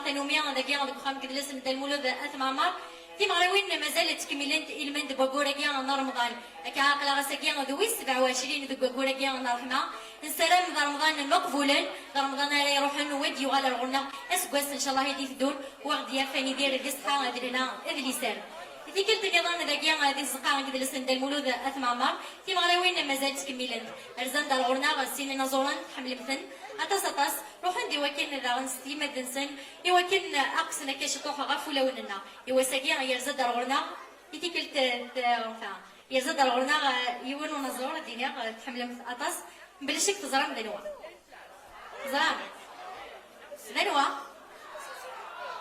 تنوميا ذاكي غادي بخام كدلس نتا المولود اثمامر تيمغريوين مازال تكملين إلمن دباكوراكي نهار رمضان هكا عاقله غاساكي دوي 27 دباكوراكي نهار رحمه نسلم رمضان المقبولا رمضان راه يروحون ودي وغالا الغنى اسكواس ان شاء الله يدي تدور وغد يفاني دير القصحه هذه لنا ادليسان ذيك النظام ذاكي غادي الزقا كذا لسند المولود اثمامر تيمغريوين مازال تكملين ارزان دار الغنى غاسين نزوران تحمل مثل أطاس روح عندي وكن ذا غنستي مدنسن يوكن أقصنا كاش طوحة غفولة وننا يوساكي يرزد الغرنا يتيكلت يرزد الغرنا يونو نزور الدنيا تحمل أطاس بلشك تزرم دنوا زرام دنوا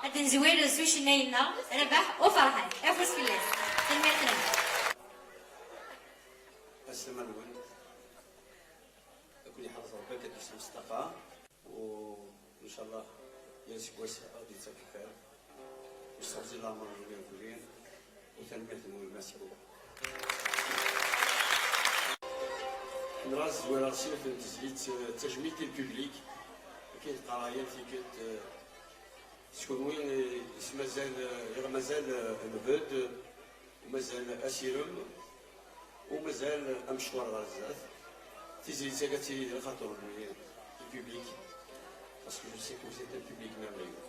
هاد نزوير سويش ناينا ربح وفرحان افوز في الله تنميتنا السلام عليكم كل حافظ ربك كتسمى مصطفى وان شاء الله ياسك واسع غادي تسافر خير ويستغفر الله من الجميع كلين وتنمية المهم مسؤول نراز ولا صيف تزيد تجميل الببليك كاين قرايه فيك شكون وين مازال نبات ومازال اسيرم ومازال امشوار غزات تزيد ساكتي خاطر الببليك باسكو جو سي كو سي ان ببليك merveilleux.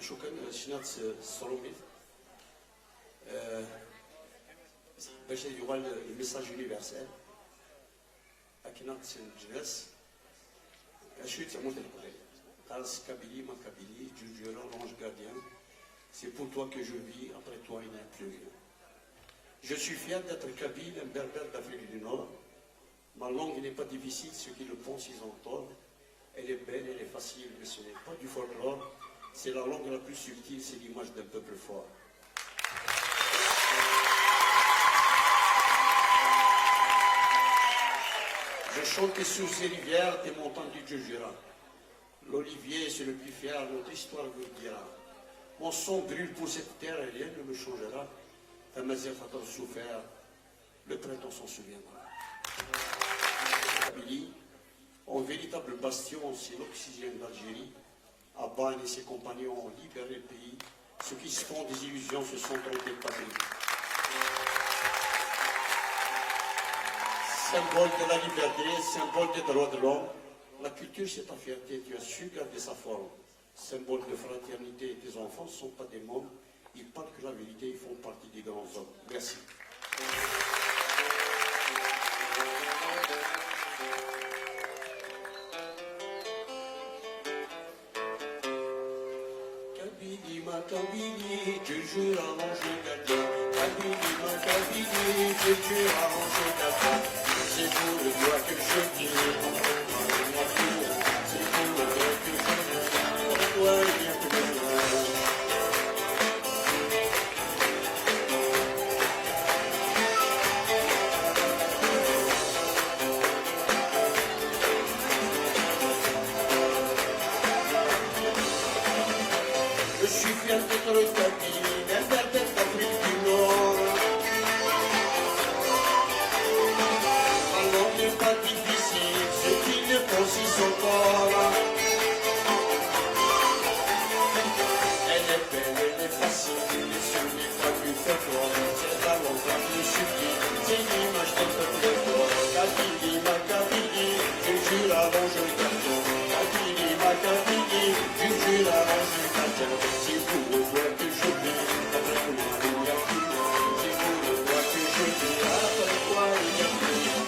شكرا شنات الصروميت باش يوغال الميساج يونيفرسال أكنات الجناس أشوي تعمل القضية قالس كابيلي ما كابيلي جوجيرا l'ange gardien c'est pour toi que je vis après toi il n'y a plus rien. Je suis fier d'être kabyle, un berbère d'Afrique du Nord. Ma langue n'est pas difficile, ceux qui le pensent ils ont tort. Elle est belle, elle est facile, mais ce n'est pas du folklore. C'est la langue la plus subtile, c'est l'image d'un peuple fort. Je chante sous ces rivières des montagnes du Djoujura. L'olivier, c'est le plus fier, notre histoire vous le dira. Mon sang brûle pour cette terre et rien ne me changera. Amazir a tant souffert, le printemps s'en souviendra. Kabylie, en véritable bastion, c'est l'oxygène d'Algérie. Abane et ses compagnons ont libéré le pays. Ceux qui se font des illusions se sont trompés de patrie. Symbole de la liberté, symbole des droits de l'homme. La culture, c'est ta fierté, tu as su garder sa forme. Symbole de fraternité, tes enfants ne sont pas des mômes. Ils parlent que la vérité, ils font partie des grands hommes. Merci. Kabylie, ma Kabylie, tu jures à manger gardien. Kabylie, ma Kabylie, tu jures à manger gardien. C'est pour le doigt que je dis, c'est pour le doigt que je dis, pour toi il y a plus de loin. Je suis fier d'être le Kabylie, un berbère d'Afrique du Nord. Ma langue n'est pas difficile, ceux qui le pensent ils sont forts. Elle est belle, elle est facile, et ce n'est pas du folklore. C'est la langue la plus subtile, c'est l'image d'un peuple fort. Kabylie, ma Kabylie, je jure avant je garde. Kabylie, ma Kabylie, je jure avant je garde. C'est pour le doigt que je vis, après toi il n'y a plus rien. C'est pour le doigt que je vis, après toi il n'y a plus rien.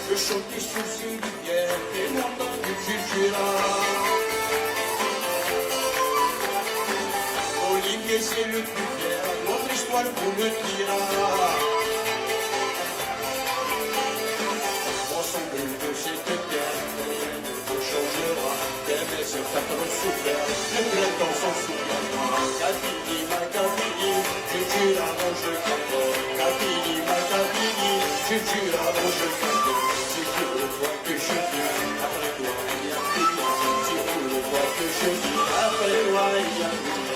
Je chante sous ces rivières, les montagnes du Djoujura. Olivier, c'est le plus fier, notre histoire vous le dira. Ensemble de cette terre, rien ne vous changera. D'aimer se faire trop souffert, le printemps s'en souviendra. Kabylie, ma Kabylie, je jure avant je garde. Kabylie, ma Kabylie, je jure avant je garde. C'est pour le toi que je vis, après toi il n'y a plus rien. C'est pour le toi que je vis, après toi il n'y a plus rien.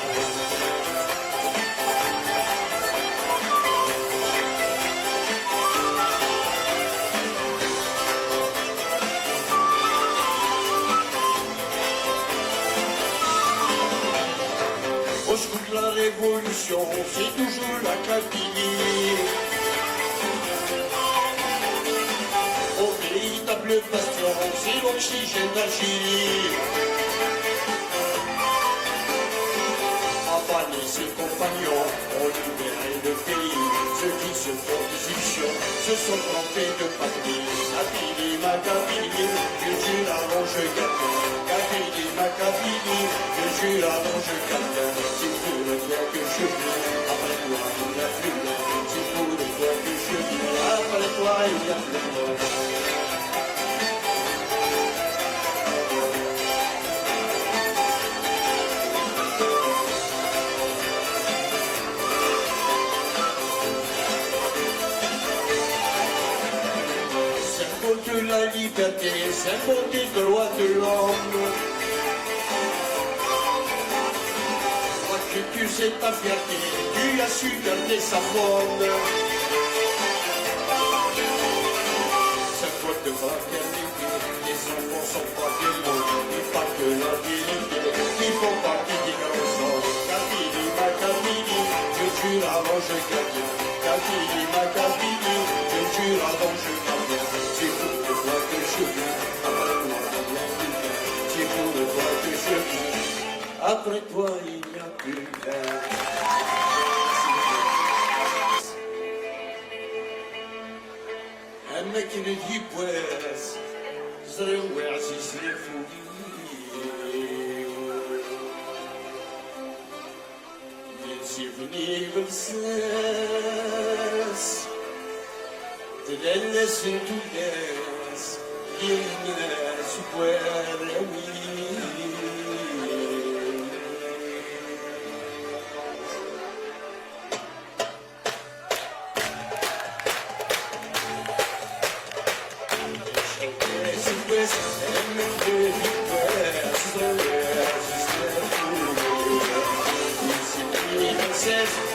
Au scout de la révolution, c'est toujours la Kabylie. Au véritable bastion, c'est l'oxygène d'Algérie. Abane et ses compagnons ont libéré le pays. Ceux qui se font des illusions se sont trompés de patrie. Kabylie, ma Kabylie, je jure avant je garde. Kabylie, ma Kabylie, je jure avant je garde. C'est pour le toi que je vis, après toi il n'y a plus rien. C'est pour le toi que je vis, après toi il n'y a plus rien. Symbole de la liberté, symbole des droits de l'homme. Toi que tu sais ta fierté, tu as su garder sa forme. Symbole de fraternité, les enfants sont pas des mots, ils parlent de la vérité, ils font partie des grands hommes. jure avant je gardien, Kabylie, ma Kabylie, je jure avant je gardien, c'est pour de toi que je vis, après moi il n'y a plus rien, c'est pour de toi que je vis, après toi il n'y a plus rien. أماكن اليبواس زروا عزيز الفوقي ينسيبني بمساس تلالس ندولاس يمناس وراوي Yes,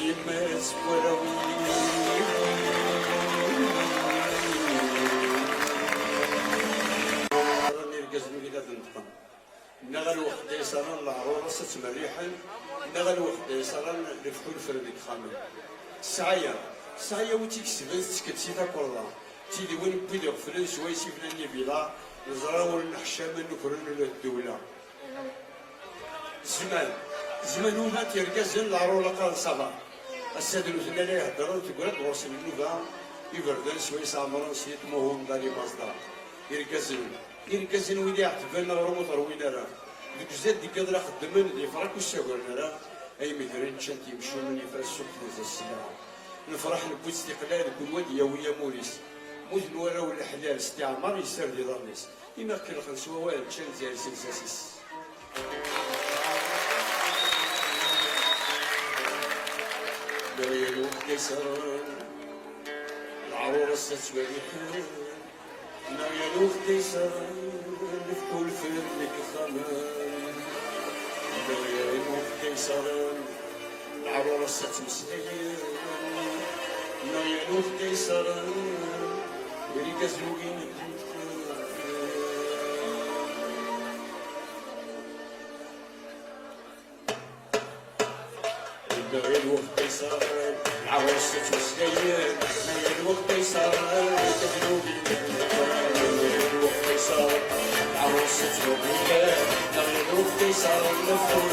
يماس وراوي راني ركزني كذا تنتقم نغل وقت يسران العروس تمريحا نغل وقت يسران لفكل فردك خامل سعيا وتيك سبز تكتسي تاكولا تيدي وين بيدي غفلن شوي سيفناني بلا نزراو الحشام نكرن الدولة زمان وما تيركزن العرولا قال صباح السادة الوثنى لا يهدرون تقول غوص النوبة يبردن شوي سامرون سيت موهم داري مصدر يركزن ويلي يعتبرنا رمو تروينا راه ديك الزاد ديك كادرا خدمن دي فراك وشاورنا راه اي مثلا شانت يمشون من يفرسوا في السلاح نفرح نبوت استقلال كل واد يا موريس موت نورا ولا حلال استعمار يسر دي ضرنيس إما كل خنسوا والد شان زي سلساسيس دايرو كيسران العروس تسواليحان دايرو كيسران نفتو الفيلم لك خمان دايرو كيسران العروس تمسليان دايرو كيسران يريك زوجين نايا الوقت يسار العروس تمسليان نايا الوقت يسار تجنوبي نايا الوقت يسار العروس تمسليان نايا الوقت يسار نفور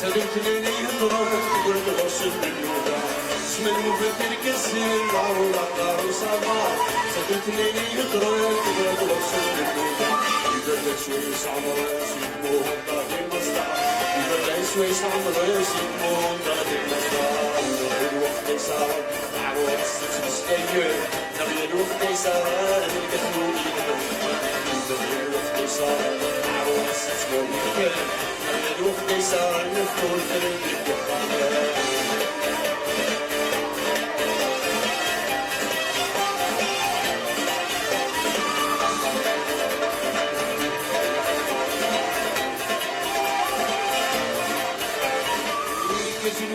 سلمتني يضرب تقول غصن بالنوبة اسمنو بكرك السر عرولا قارو صباح سلمتني يضرب تقول غصن بالنوبة يبرد شوي صعمر يسيبوه طاقي المصدع يبرد شوي صعمر يسيبوه طاقي المصدع نغي الوقت يسار عروس تمسكير نغي الوقت يسار الكثنوني نغي الوقت يسار عروس تمسكير الوقت يسار نفكر في الدنيا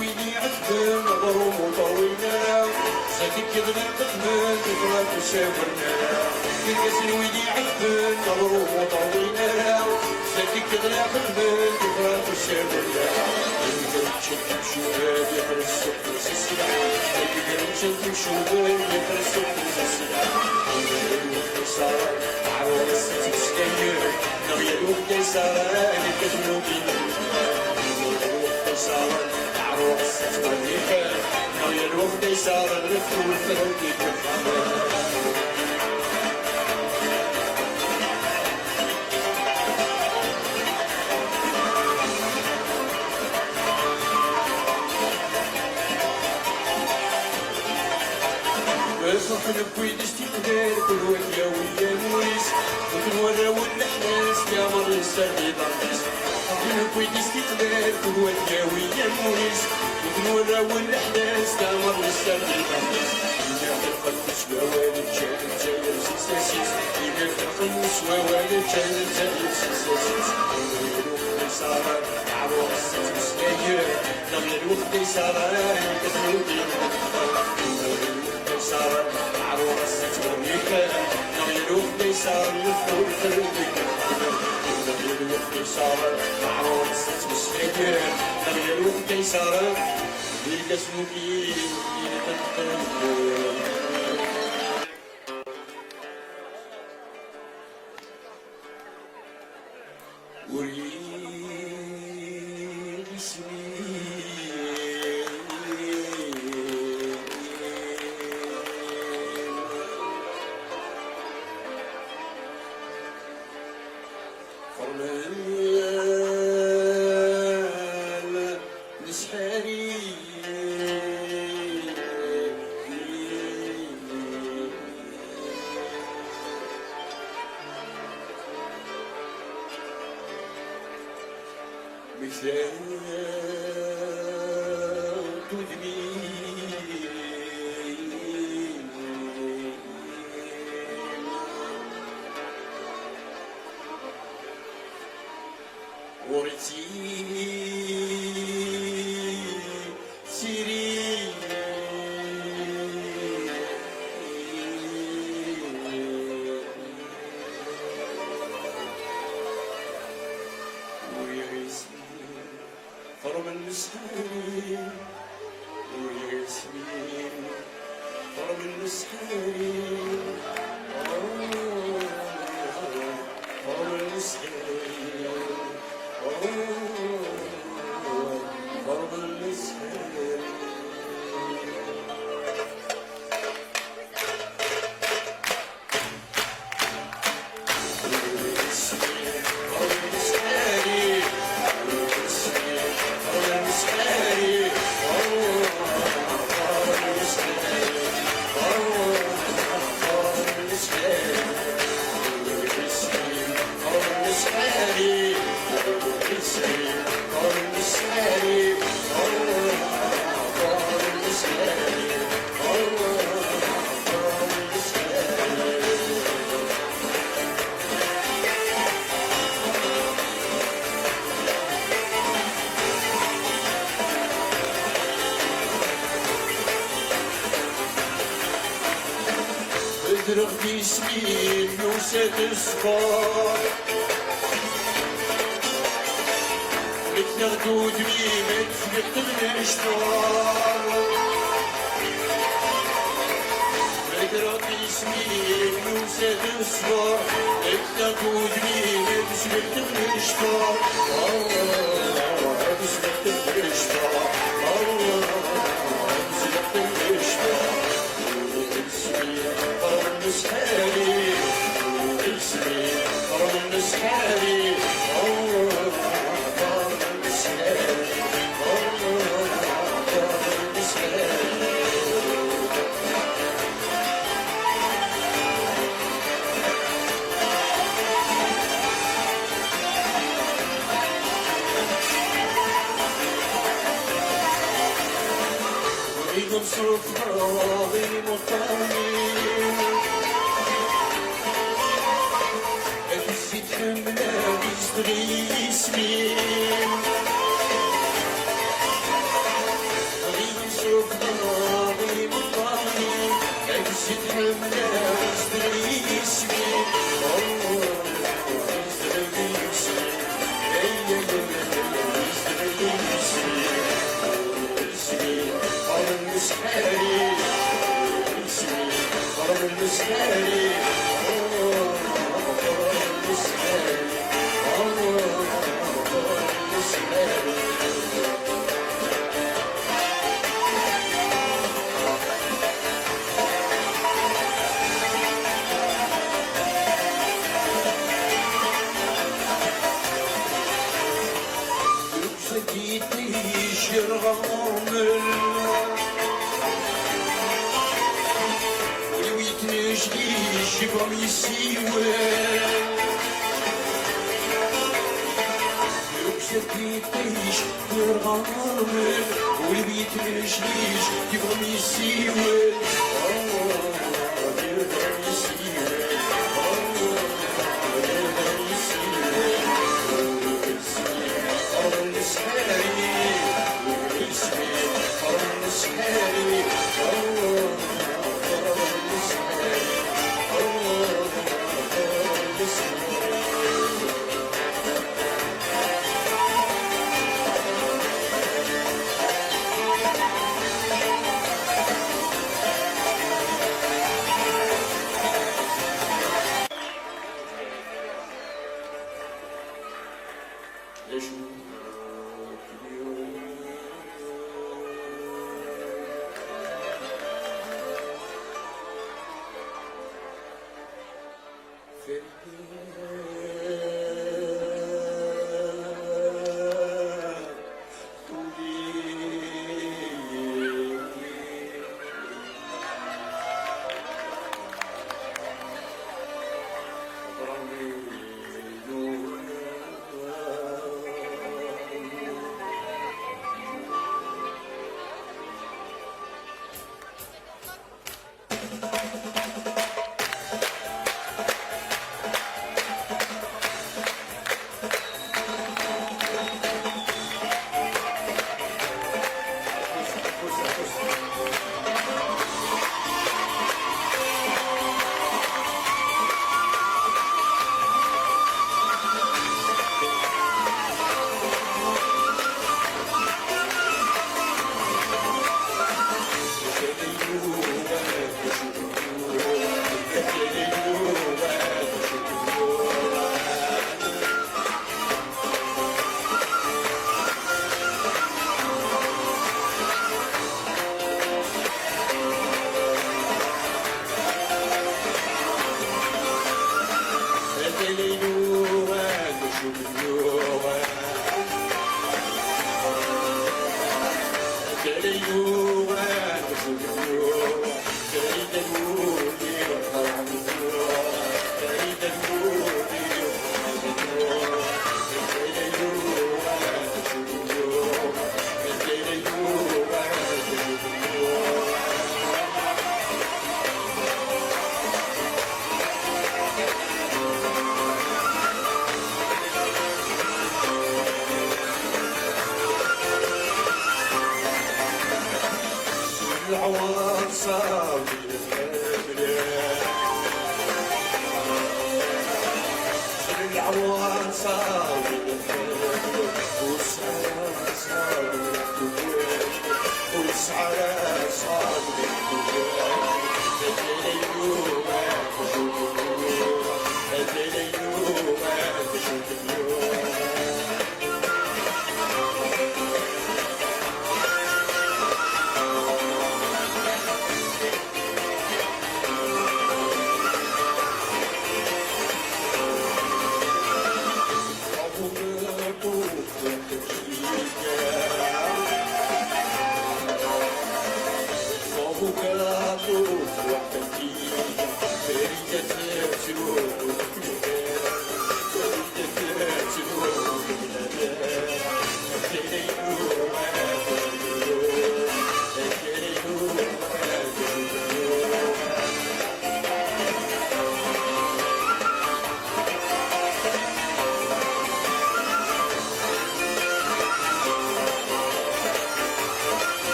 ويني عذبان نظرهم وطوينا زادك كذب القدمان تفرق وشاورنا الكسر ويني عذبان نظرهم وطوينا زادك كذب القدمان تفرق وشاورنا يقدر تشد شباب يفرس سكر السلع يقدر تشد شباب يفرس سكر السلع الوقت صار عروس تسكير نغير الوقت صار الكسر الوقت صار عروس تسكير نغير الوقت صار الفول فردي كفاية صحن بويد استقلال كل وجه ويا موريس وتنورى والاحداث كامل السري ضربيس صحن بويد استقلال كل وجه ويا موريس وتنورى والاحداث كامل السري ضربيس إذا خلقت سوالف كانت زي السلساسيس إذا خلقت سوالف كانت زي السلساسيس نغير الوقت صار عروس تسكير نغير الوقت صار كثنودي صار عروس تسكير نغير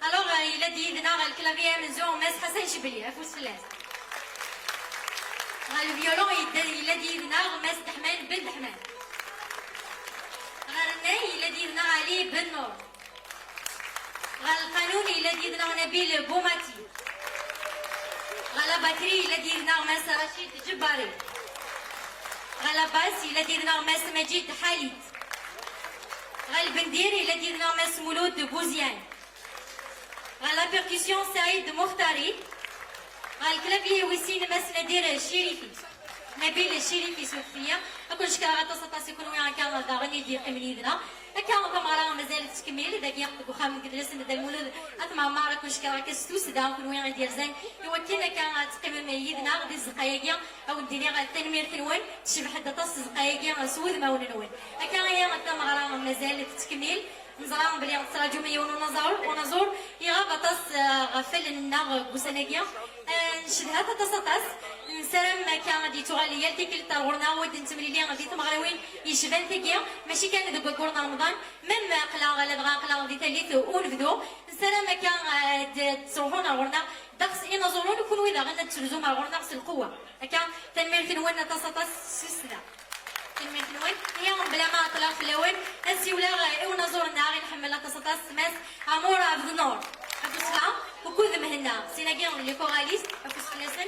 Alors, il a dit, le clavier, Hassan Chibli, le violon, il a dit, Ahmed Ben Ahmed. Il a dit, Ali Ben Nour. القانون الذي يدنا نبيل بوماتي غلا بكري الذي يدنا ماس رشيد جباري غلا باسي الذي يدنا ماس مجيد حالد غلا البنديري الذي يدنا ماس مولود بوزيان غلا بيركسيون سعيد مختاري غلا الكلافي ويسين ماس نادير الشريفي نبيل الشريفي سوفيا اكل شكرا غتصطاس يكونوا يعني كان داغني دي قمنيدنا كان ضمارا مازال تكمل داك يقطق وخام كدرس ند المولود اطمع ما راك شكرا كستوس دا كون وين ديال زين يوكلنا كان تقيم يدنا غدي الزقايقيا او نديري التنمير ثنوين تشبح حتى تص زقايقيا سود ما ونوين كان هي ضمارا مازال تكمل نزرام بلي تراجو ميون ونزور يا غطاس غفل النار بوسناقيا نشدها تتصطاس نسلم كان غادي تغالي يالتيك التغورنا ود نتملي غادي تمغروين يشبان تيكيا ماشي كان دوك كورنا رمضان ميم قلا غلا بغا قلا غادي تاليت ونبدو نسلم كان تروحونا غورنا داكس اين زورون يكونوا اذا غنا تلزوم غورنا نفس القوه هكا تنمير في نوانا تصطاس سلسله تنمير في نوان هي بلا ما طلع في الاول انسي ولا ايونا زورنا غي نحمل تصطاس ماس امور عبد النور عبد السلام وكل مهنا سيناكيون لي كوراليست افوس فلاسن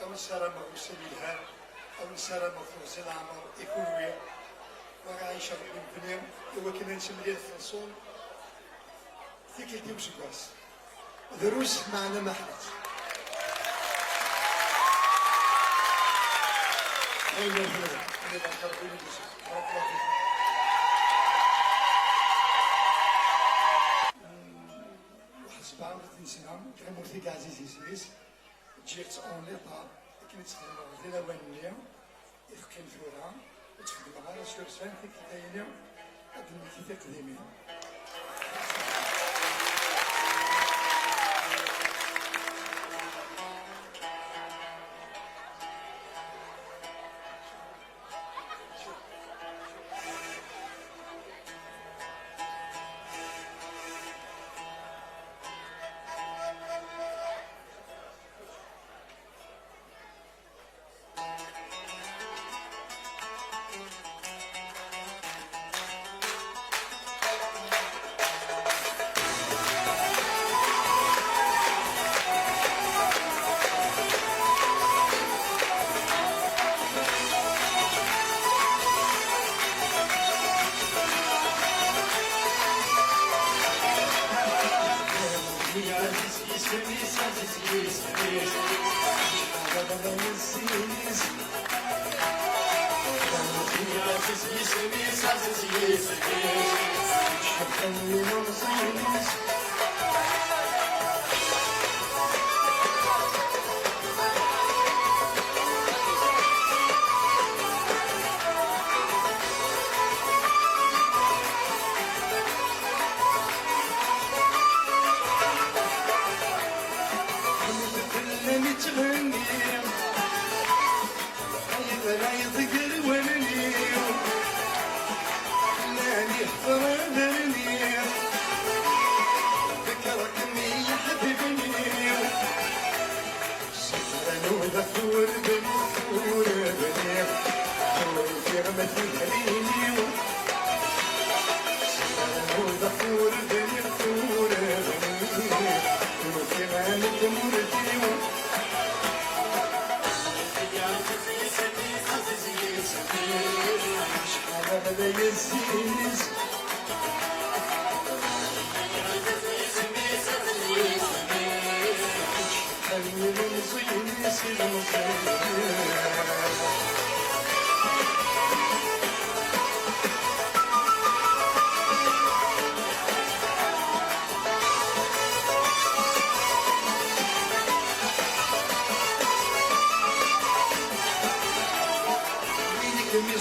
أو السلام مغرسل الهام أو السلام مغرسل العمر إيكولوية وعايشة من بنيم وكنا نسميه الفنصون ثيكلتي وسكواس دروس معنا محلت وحسب عمرة نسنام كان مرتيك عزيزي سويس جيت اون ليطا كنت خدمة في الأولانية يفكين فيها وتخدم على سورسان في كتاينة قدم في تقديمين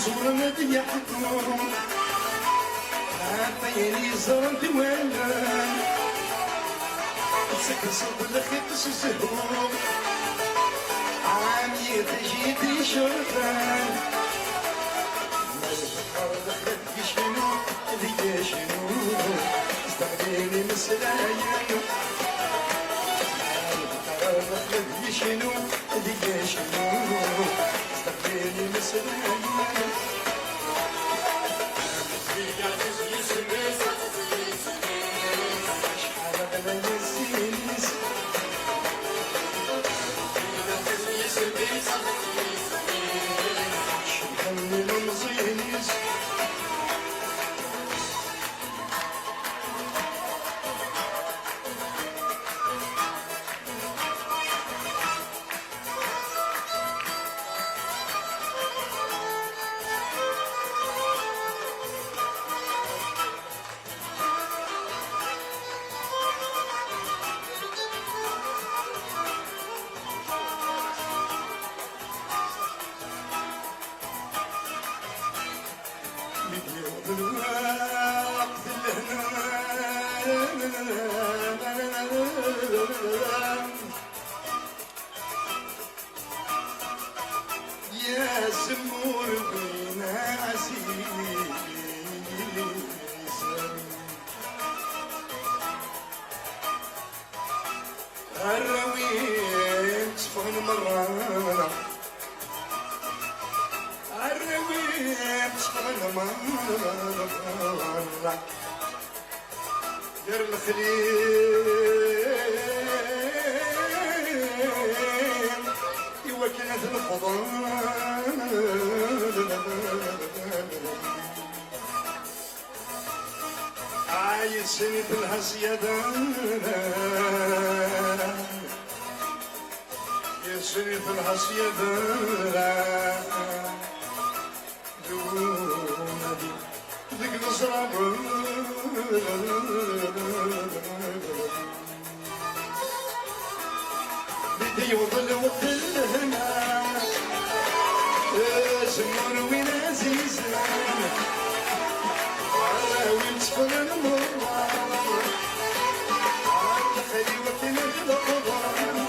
زورنا دي حكوم عافيني زرنت وانا سكن صوت الخيط سهوم عامي تجيدي شرطان ما يفكر الخيط يشنو ذي شنو استغنيني مسلايا يفكر الخيط يشنو ذي شنو استغنيني مسلايا يا زمور بينا عزيز الرويم صفن مرة الرويم صفن مرة دير الخليل يوكلت الخضار عايشني في الهسيدة يسني في الهسيدة دون ذيك نصرة بدي وظل وظلنا زمر وين عزيزنا وين تفضل المرة عاد خليوة القضاء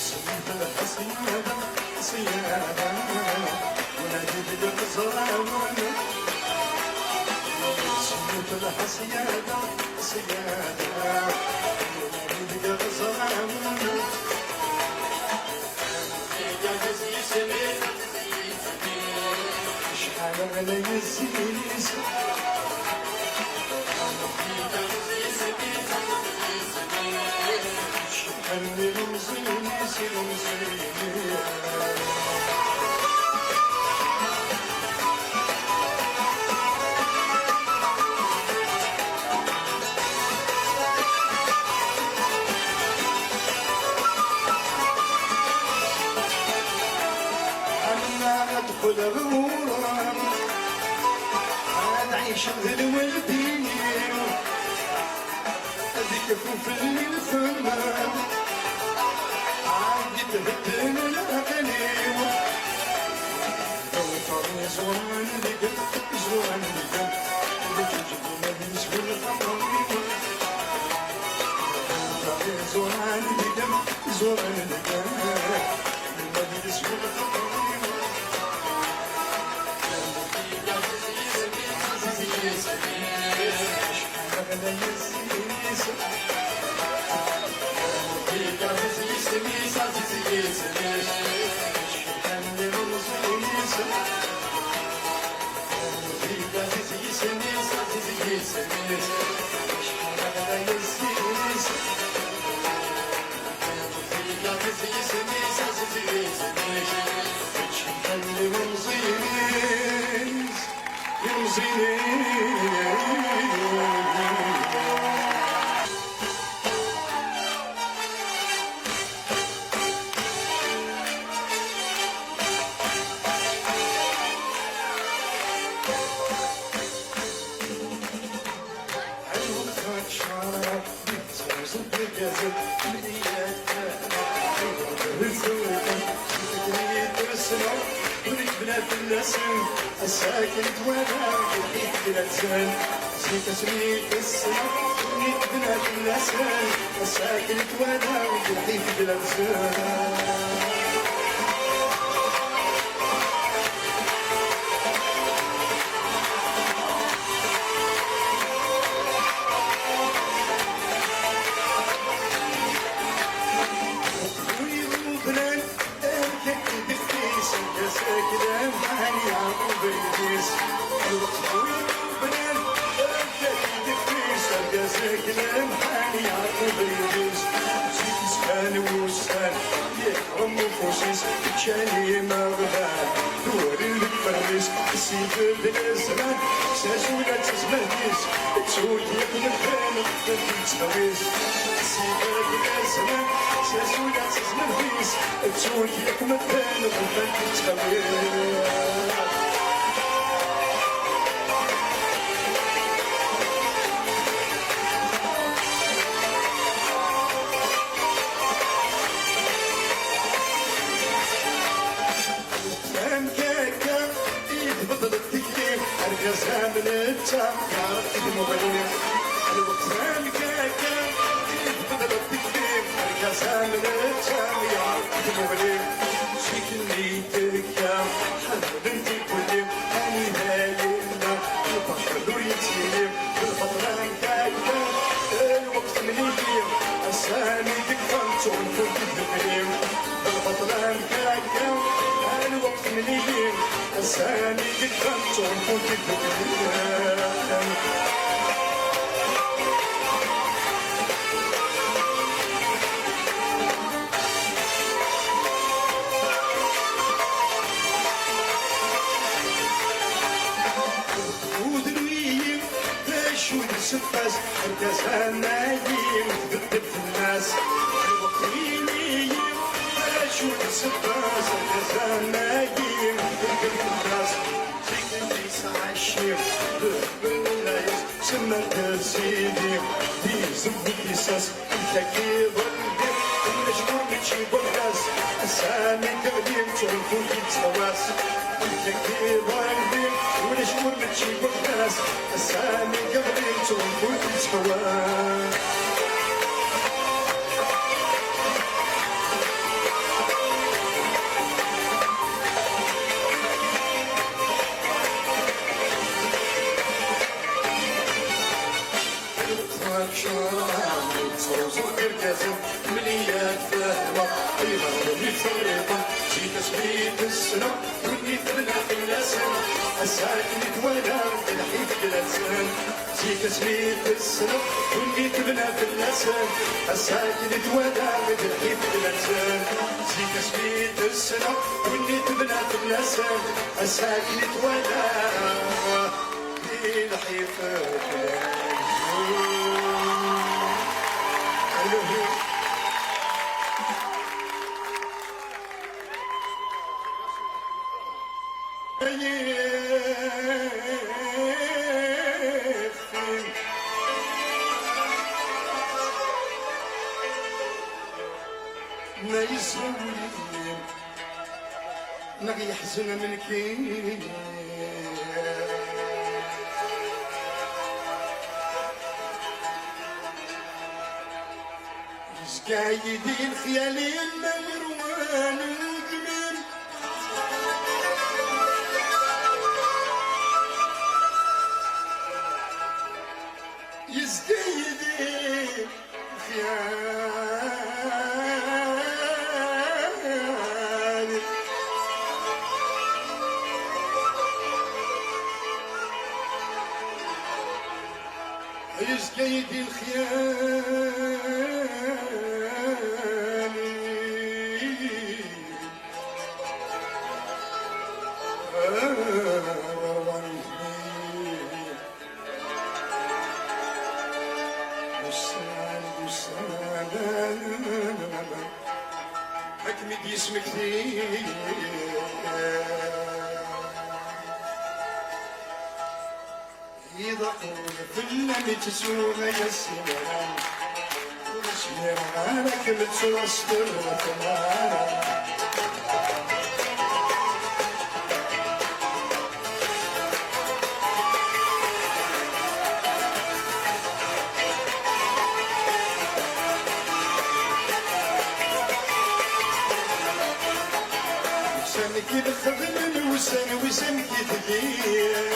سميت الحسيادة سيادة ونادي بالقصران سميت الحسيادة سيادة ونادي بالقصران شحال علي الزيز شحال رمزي ادخل غمورة عاد عيش الولدين هذيك في الليل ثمان عاد تهدن الاغاني وطني زوان لك زوان لك بتجيبنا بالنسبة للقمر وطني زوان لك زوان لك بالنسبة للقمر الساكن وانا يحيط بلسان زيت سميت السماء يحيط بلسان الساكن وانا يحيط بلسان ساكن حالي عقب الجيش زيت سكان وسكان يحرم وفوسيس شالي مغبان دور الفريس سيف بالزمان ساسولا تسمهديس تسود يكون الفان تتسويس سيف بالزمان ساسولا تسمهديس تسود يكون الفان تتسويس من التام يا رب المغنم الوقت الكاكا يبدل التكليم الكاسة من التام يا رب المغنم شيك اللي تركا حد بنتي كلم اني هايلنا البحر يتيم بالفضل الكاكا الوقت مليم اسامي دكتور كنت بكريم بالفضل الكاكا الوقت مليم اسامي دكتور كنت بكريم سفاس الكاسة نايم تبدل في الناس الوقتينيين شو السفاس الكاسة نايم تبدل في الناس زيك الناس عايشين بالناس سمى سيدي في زبط القصص انت كي ظلمي المشهور بتجيب الناس اسامي قبلين تعرفوا يتسواس انت كي ظلمي والمشهور بتجيب الناس اسامي قبلين تعرفوا يتسواس مليات فهمة إيمان مفرطة في تسبيت السنة واللي تبنى في اللسان الساكن يتولى بالحيف بالألسان في تسبيت السنة واللي تبنى في اللسان الساكن يتولى بالحيف بالألسان في تسبيت السنة واللي تبنى في اللسان الساكن يتولى بالحيف بالألسان ما يسوي نغي يحزن من كي قايدي الخيالي المروان الجميل يزقايدي الخيالي يزقايدي الخيالي حكمي اسمك كثير إذا كنا متسوغ يا سلام وشمير عليك متسوستر وتمام وسامك الخدم وسامك تدير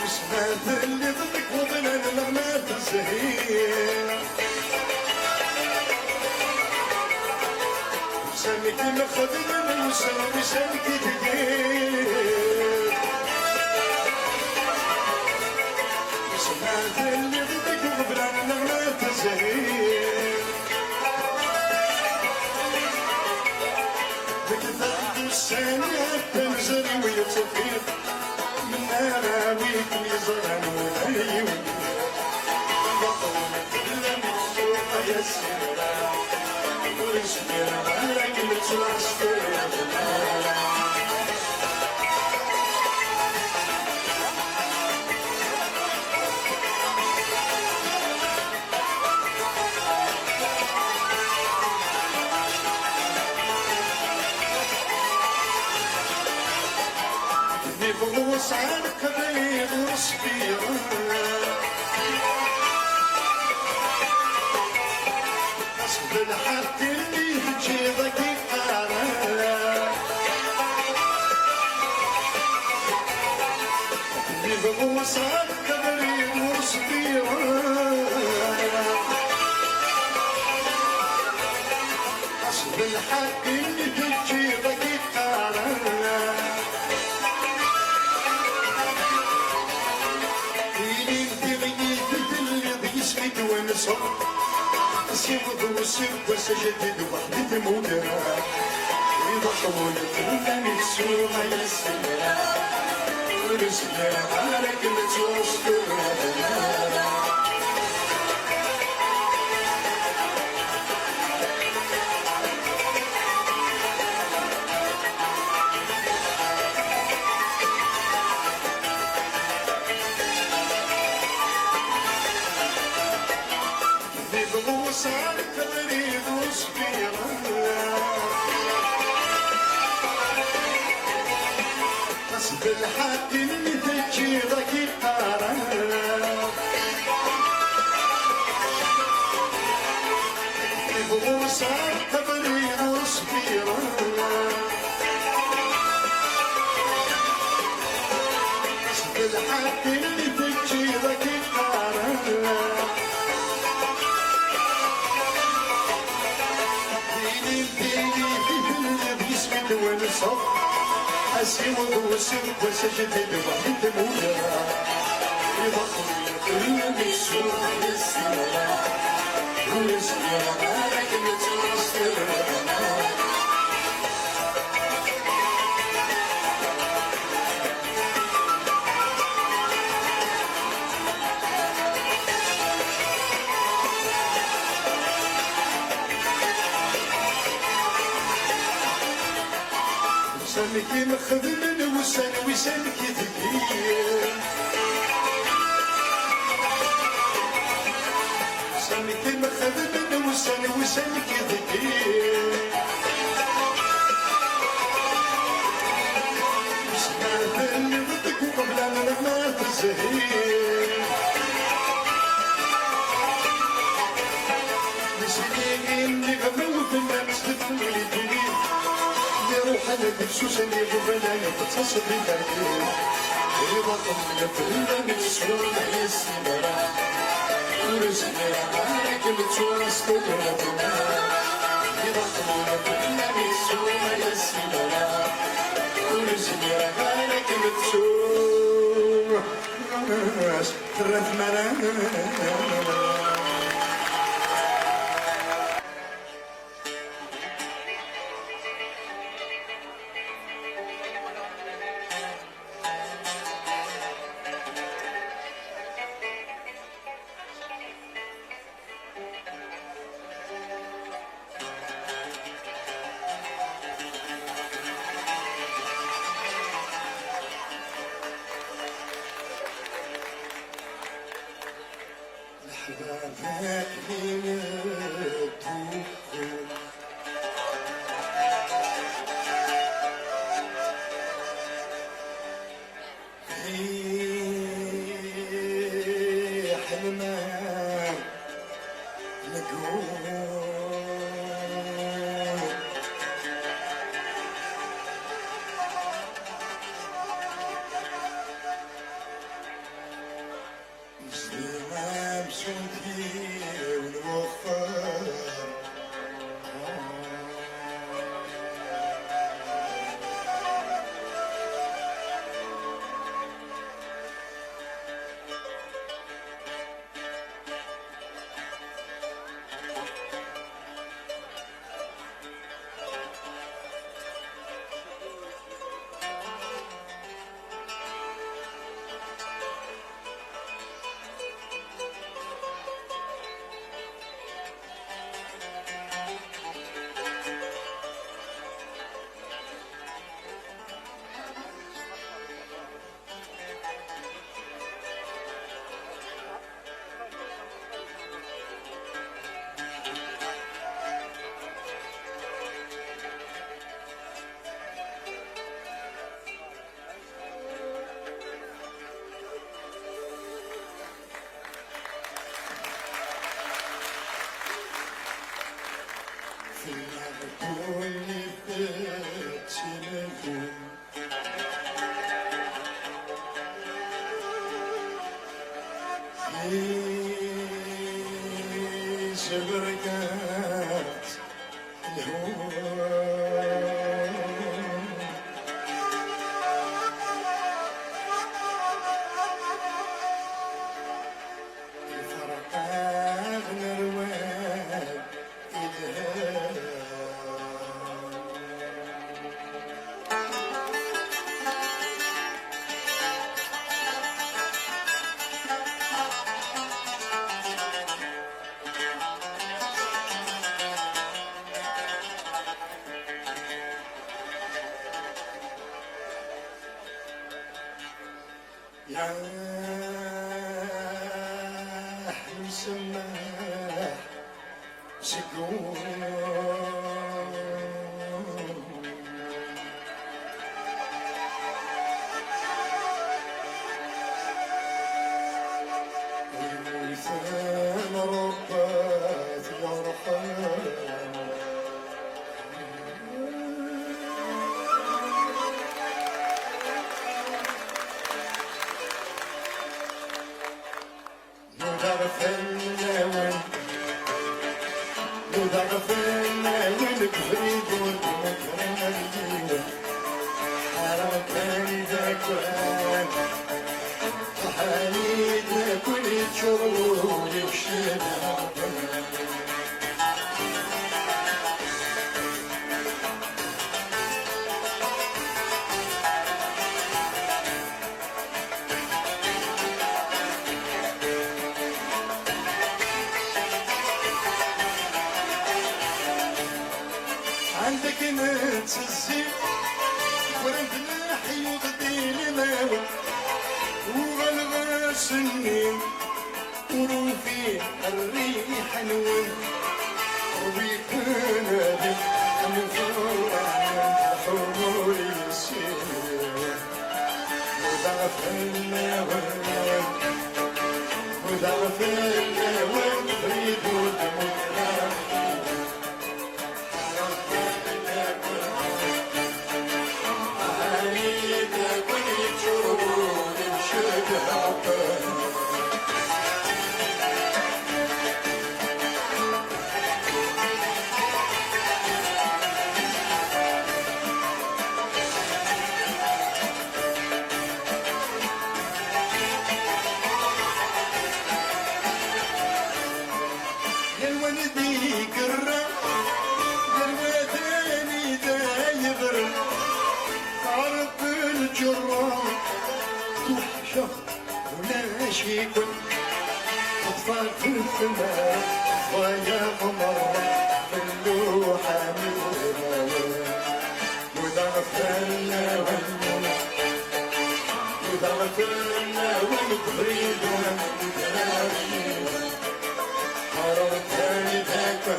وسمعت اللي ضدك وبنان الغمات الزهير وسامك الخدم وسامك تدير وسمعت اللي ضدك وبنان الغمات الزهير السنة تنزل ويطفير من أراويك ميزان وعيون بطلك لم تسوق يا سيرا ويسمير عليك متوسطير وسعد قبيل وصبيرة حسب الحد اللي تجيبك يقارا وسعد قبيل وصبيرة حسب الحد اللي تجيبك يقارا ونصب سيبض وسب وسجدد وحدة مودرة يضحون كلنا نسوم يا السنة ونسمع على كلمة وسطنا صار قريب وصبيرة حسب الحد اللي تجيبك يقارا صار قريب وصبيرة حسب الحد اللي تجيبك يقارا ونصب أسيوض وسب وسجدد وحد مولى يضخم كل السوق للسنة ونسمع على كلمة وسطنا سنك مخدم وسن وسنك ثقيل سنك مخدم وسن وسنك ثقيل سمعت اللي ضدك وقبل انا ما تزهيل نسيني اللي غموت الناس تفولي جديد روح انا بسوس اللي جبنا يتصل بالدليل يبطل يفرد من سوق السمرة ورزقنا عليك بتوسط ربنا يبطل يفرد من سوق السمرة ورزقنا عليك بتوسط ربنا كوني فتنة في زبرقات الهوى يا مسمح سكون ويثان ربات يرحم ضعفنا والبريد والمكان حركان ذاكوان وحالينا كل شغل بشدة عندك نفس الزين ورندنا حيوط ديني ماوي وغلغى سنين وروفي الريح نون وبيكنا بي نفور حمور السين وضعف النوان وضعف النوان بريد ودموع ولا شيء أطفال في السماء ضايع مرة في اللوحة من وضعفنا وضعفنا والبريد والمتناشي حرمتني ذاك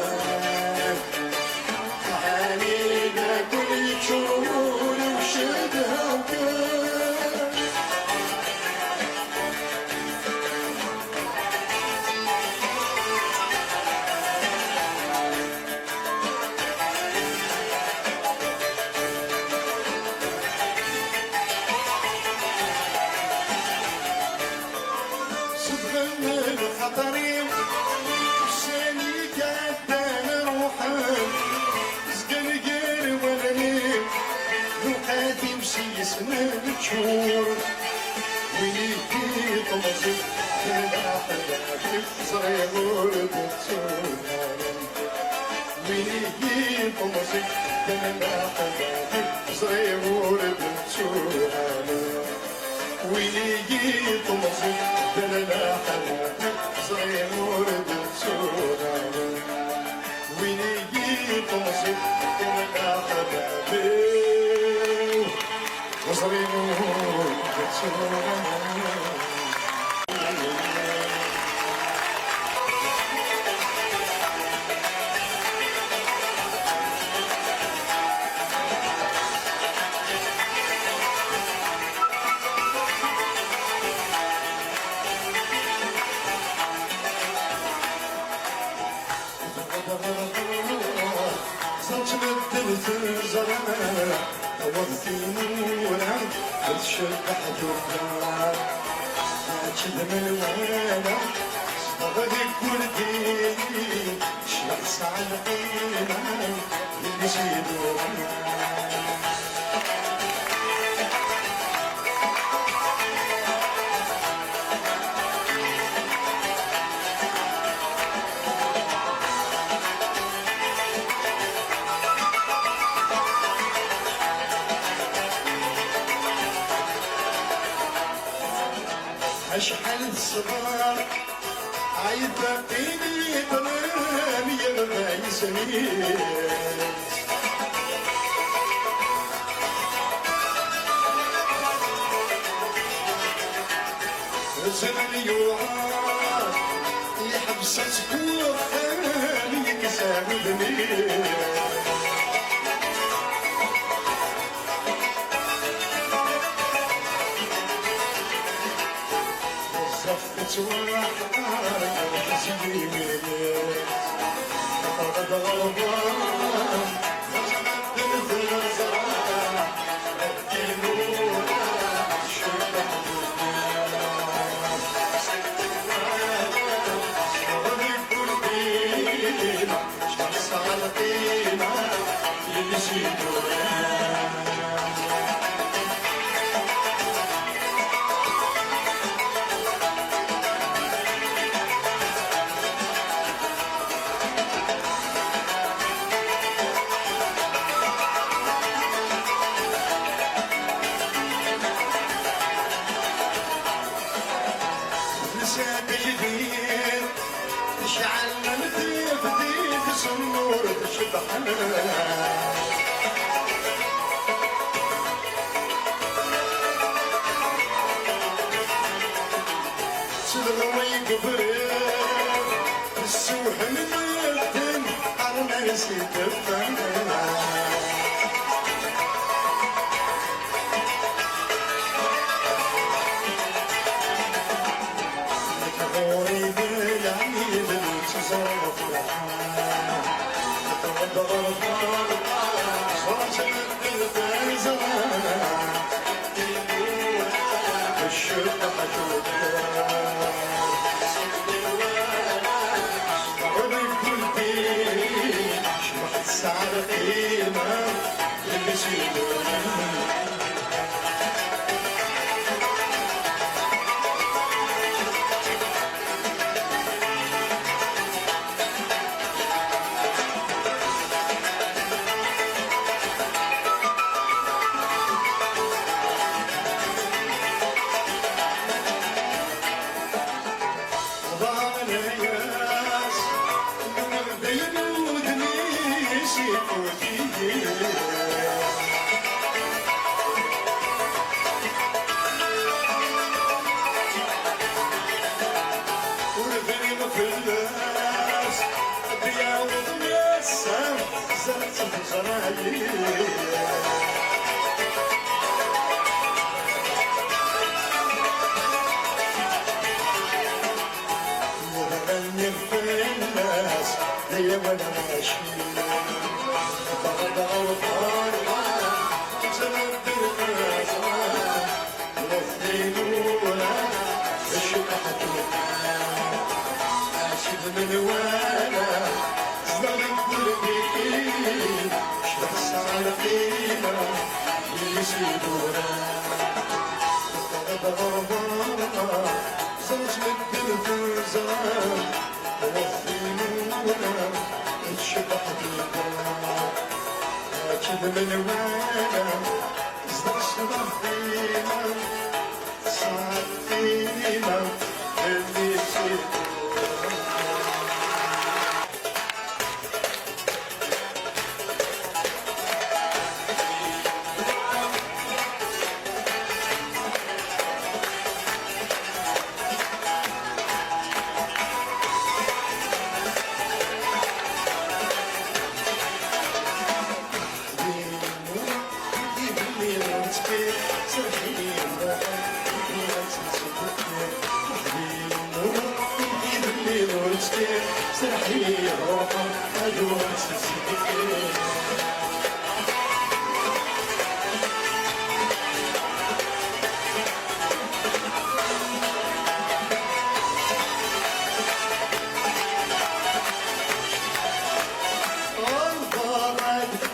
علينا كل شهور وشدها وكان خطرين ساني قدام روحان زقلقل ولنين روحاتي مسيسنا بتشور ويكي طمسي كلا حبابي صغير بتشور ويكي طمسي كلا حبابي صغير بتشور ويجي طمسي كلا حبابي صغير بتشور ويجي طمسي كلا حبابي صغير بتشور تبدل في الزرع وضفي نورا وتشبح دورنا كذب الوانا صبغك وردي شمس على القيمة اللي زيدونا أشحال الصغار عيد باقيني ظلام يغنى يسمير زمن يوعار يحبس سكوخ يكسر الدمير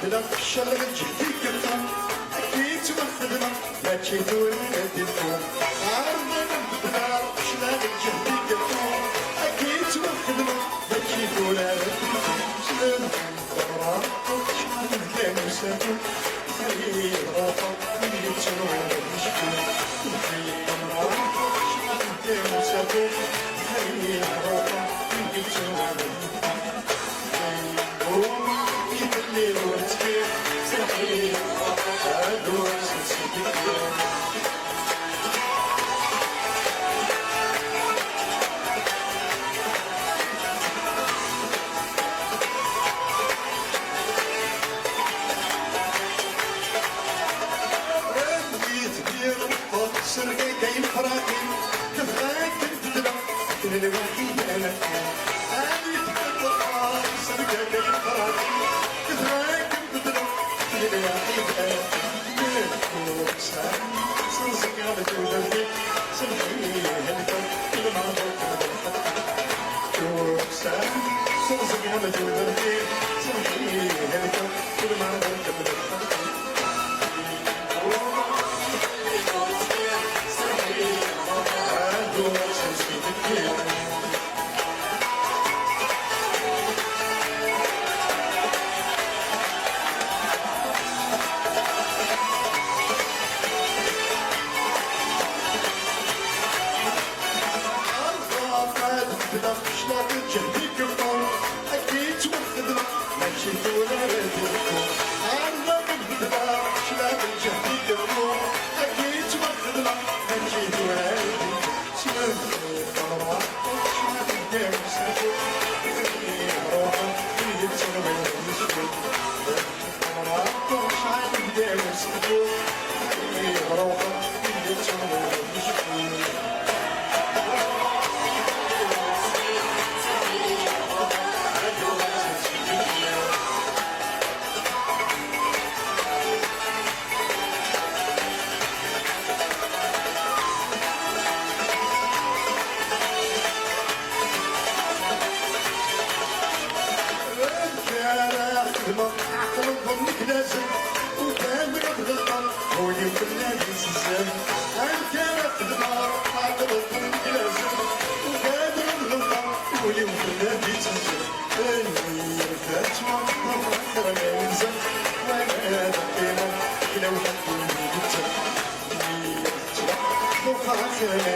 بدلا الشغل جهدي كتر أكيد وخدمة لكن تولد الفوق عرضنا بدلا الشغل جهدي كتر أكيد وخدمة لكن تولد الفوق شلون دوران شحال كان مسافر خير روحه اللي تروح مشكور خير دوران شحال كان مسافر خير روحه اللي تروح اللي وتكيف صحيح هادو سنسيبك سرقي كاين فراقي كفاك تبدل كل الوحيد انا هاني تبدل سرقي كاين فراقي كفاك تبدل كل الوحيد انا منكم سام صنصك على تودرتي سمحي هلكم كل ما ضربت سام صنصك على تودرتي سمحي هلكم كل ما ضربت Yeah.